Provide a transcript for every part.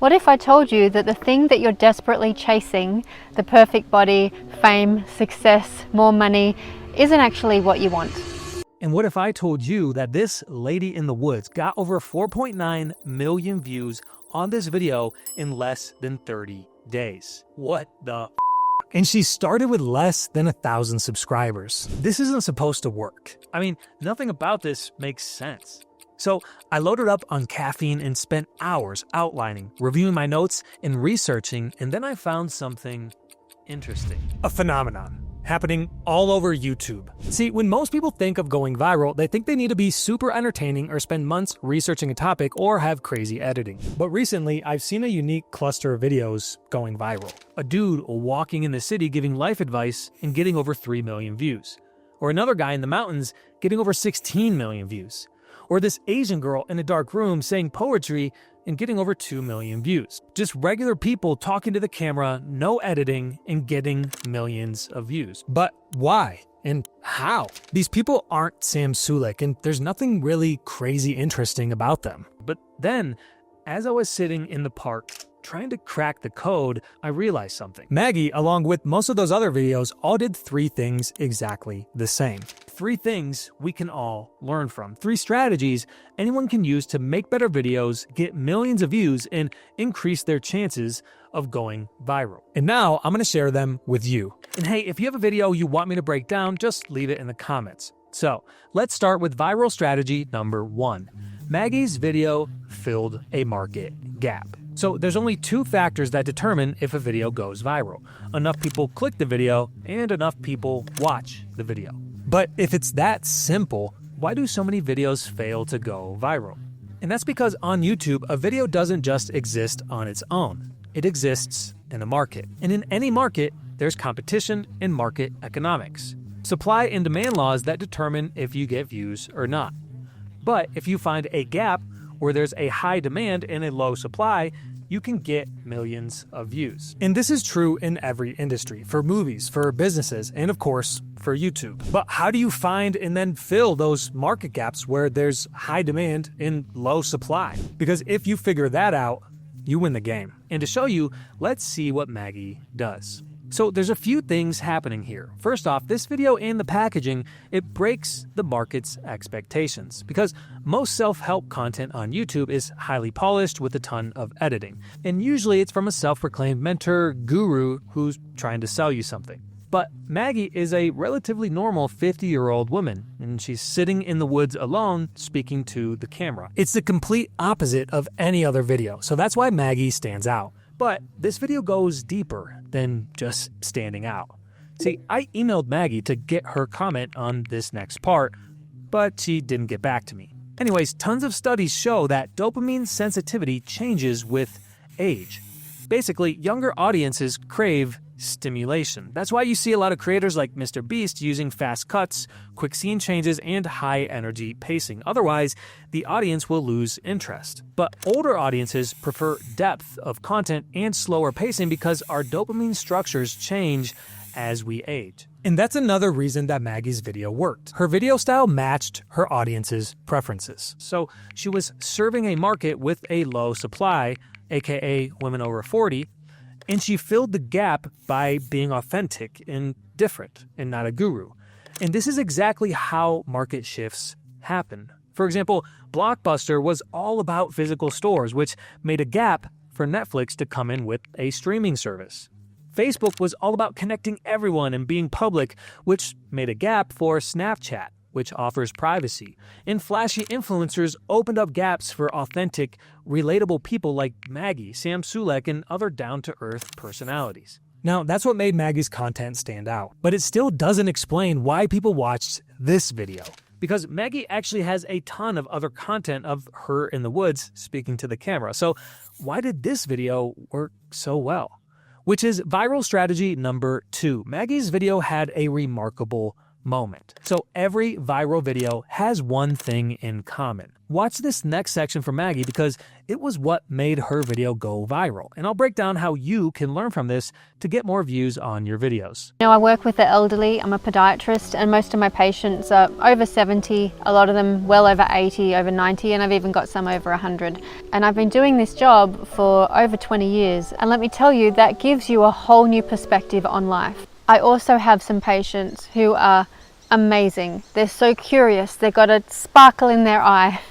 What if I told you that the thing that you're desperately chasing, the perfect body, fame, success, more money, isn't actually what you want? And what if I told you that this lady in the woods got over 4.9 million views on this video in less than 30 days? What the f***? And she started with less than 1,000 subscribers. This isn't supposed to work. I mean, nothing about this makes sense. So I loaded up on caffeine and spent hours outlining, reviewing my notes, and researching, and then I found something interesting. A phenomenon happening all over YouTube. See, when most people think of going viral, they think they need to be super entertaining or spend months researching a topic or have crazy editing. But recently, I've seen a unique cluster of videos going viral. A dude walking in the city giving life advice and getting over 3 million views. Or another guy in the mountains getting over 16 million views. Or this Asian girl in a dark room saying poetry and getting over 2 million views. Just regular people talking to the camera, no editing, and getting millions of views. But why? And how? These people aren't Sam Sulek, and there's nothing really crazy interesting about them. But then, as I was sitting in the park trying to crack the code, I realized something. Maggie, along with most of those other videos, all did 3 things exactly the same. 3 things we can all learn from. 3 strategies anyone can use to make better videos, get millions of views, and increase their chances of going viral. And now I'm gonna share them with you. And hey, if you have a video you want me to break down, just leave it in the comments. So let's start with viral strategy number 1. Maggie's video filled a market gap. So there's only 2 factors that determine if a video goes viral. Enough people click the video and enough people watch the video. But if it's that simple, why do so many videos fail to go viral? And that's because on YouTube, a video doesn't just exist on its own. It exists in a market. And in any market, there's competition and market economics. Supply and demand laws that determine if you get views or not. But if you find a gap where there's a high demand and a low supply, you can get millions of views. And this is true in every industry, for movies, for businesses, and of course, for YouTube. But how do you find and then fill those market gaps where there's high demand and low supply? Because if you figure that out, you win the game. And to show you, let's see what Maggie does. So there's a few things happening here. First off, this video and the packaging, it breaks the market's expectations because most self-help content on YouTube is highly polished with a ton of editing. And usually it's from a self-proclaimed mentor, guru, who's trying to sell you something. But Maggie is a relatively normal 50-year-old woman, and she's sitting in the woods alone speaking to the camera. It's the complete opposite of any other video, so that's why Maggie stands out. But this video goes deeper than just standing out. See, I emailed Maggie to get her comment on this next part, but she didn't get back to me. Anyways, tons of studies show that dopamine sensitivity changes with age. Basically, younger audiences crave stimulation. That's why you see a lot of creators like Mr. Beast using fast cuts, quick scene changes, and high energy pacing. Otherwise, the audience will lose interest. But older audiences prefer depth of content and slower pacing because our dopamine structures change as we age. And that's another reason that Maggie's video worked. Her video style matched her audience's preferences. So she was serving a market with a low supply, aka women over 40, and she filled the gap by being authentic and different and not a guru. And this is exactly how market shifts happen. For example, Blockbuster was all about physical stores, which made a gap for Netflix to come in with a streaming service. Facebook was all about connecting everyone and being public, which made a gap for Snapchat, which offers privacy. And flashy influencers opened up gaps for authentic, relatable people like Maggie, Sam Sulek, and other down-to-earth personalities. Now, that's what made Maggie's content stand out, but it still doesn't explain why people watched this video. Because Maggie actually has a ton of other content of her in the woods speaking to the camera. So why did this video work so well? Which is viral strategy number 2. Maggie's video had a remarkable moment. So every viral video has one thing in common. Watch this next section from Maggie because it was what made her video go viral. And I'll break down how you can learn from this to get more views on your videos. You know, I work with the elderly. I'm a podiatrist, and most of my patients are over 70, a lot of them well over 80, over 90, and I've even got some over 100. And I've been doing this job for over 20 years. And let me tell you, that gives you a whole new perspective on life. I also have some patients who are amazing. They're so curious. They've got a sparkle in their eye.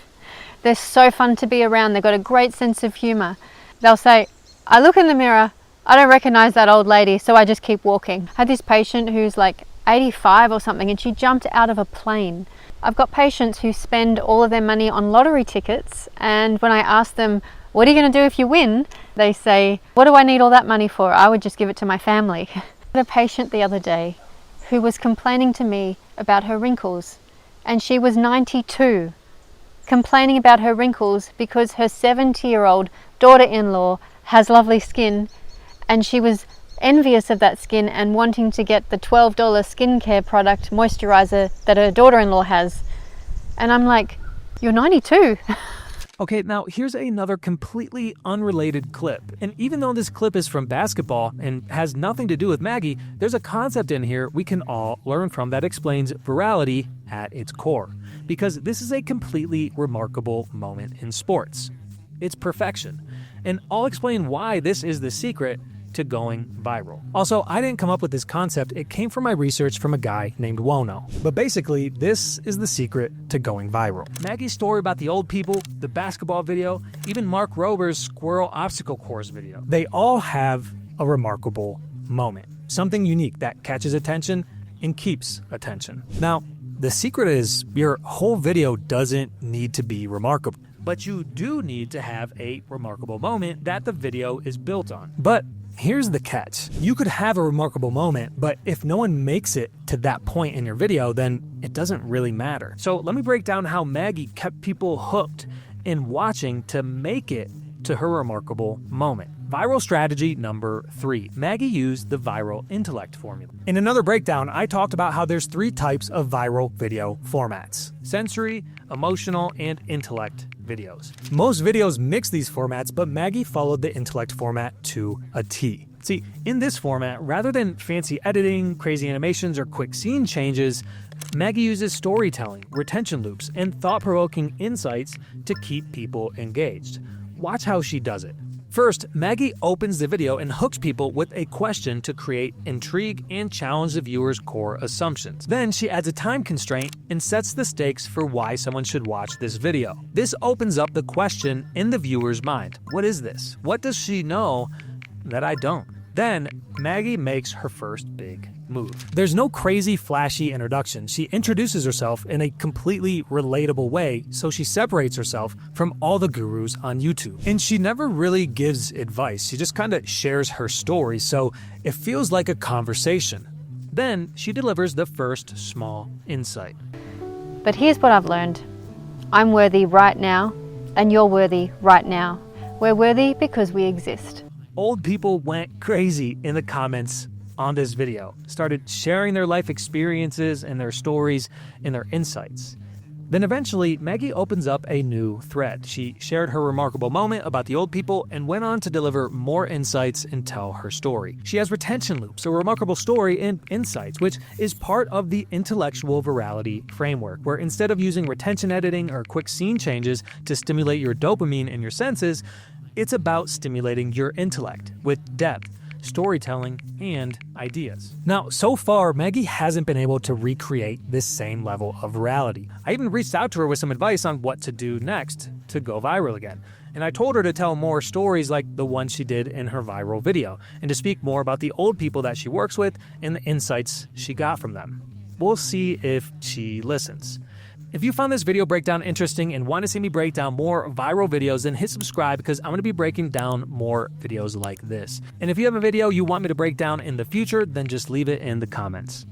They're so fun to be around. They've got a great sense of humor. They'll say, I look in the mirror, I don't recognize that old lady, so I just keep walking. I had this patient who's like 85 or something, and she jumped out of a plane. I've got patients who spend all of their money on lottery tickets, and when I ask them, what are you going to do if you win? They say, what do I need all that money for? I would just give it to my family. I had a patient the other day who was complaining to me about her wrinkles, and she was 92. Complaining about her wrinkles because her 70-year-old daughter-in-law has lovely skin, and she was envious of that skin and wanting to get the $12 skincare product moisturizer that her daughter-in-law has. And I'm like, you're 92. Okay, now here's another completely unrelated clip. And even though this clip is from basketball and has nothing to do with Maggie, there's a concept in here we can all learn from that explains virality at its core. Because this is a completely remarkable moment in sports. It's perfection. And I'll explain why this is the secret to going viral. Also, I didn't come up with this concept. It came from my research from a guy named Wono. But basically, this is the secret to going viral. Maggie's story about the old people, the basketball video, even Mark Rober's squirrel obstacle course video. They all have a remarkable moment. Something unique that catches attention and keeps attention. Now, the secret is your whole video doesn't need to be remarkable. But you do need to have a remarkable moment that the video is built on. But here's the catch. You could have a remarkable moment, but if no one makes it to that point in your video, then it doesn't really matter. So let me break down how Maggie kept people hooked in watching to make it to her remarkable moment. Viral strategy number 3. Maggie used the viral intellect formula. In another breakdown, I talked about how there's 3 types of viral video formats: sensory, emotional, and intellect videos. Most videos mix these formats, but Maggie followed the intellect format to a T. See, in this format, rather than fancy editing, crazy animations, or quick scene changes, Maggie uses storytelling, retention loops, and thought-provoking insights to keep people engaged. Watch how she does it. First, Maggie opens the video and hooks people with a question to create intrigue and challenge the viewer's core assumptions. Then she adds a time constraint and sets the stakes for why someone should watch this video. This opens up the question in the viewer's mind. What is this? What does she know that I don't? Then, Maggie makes her first big move. There's no crazy, flashy introduction. She introduces herself in a completely relatable way, so she separates herself from all the gurus on YouTube. And she never really gives advice. She just kind of shares her story, so it feels like a conversation. Then, she delivers the first small insight. But here's what I've learned. I'm worthy right now, and you're worthy right now. We're worthy because we exist. Old people went crazy in the comments on this video, started sharing their life experiences and their stories and their insights. Then eventually, Maggie opens up a new thread. She shared her remarkable moment about the old people and went on to deliver more insights and tell her story. She has retention loops, a remarkable story, and insights, which is part of the intellectual virality framework, where instead of using retention editing or quick scene changes to stimulate your dopamine in your senses, it's about stimulating your intellect with depth, storytelling, and ideas. Now, so far, Maggie hasn't been able to recreate this same level of virality. I even reached out to her with some advice on what to do next to go viral again. And I told her to tell more stories like the one she did in her viral video, and to speak more about the old people that she works with and the insights she got from them. We'll see if she listens. If you found this video breakdown interesting and want to see me break down more viral videos, then hit subscribe because I'm going to be breaking down more videos like this. And if you have a video you want me to break down in the future, then just leave it in the comments.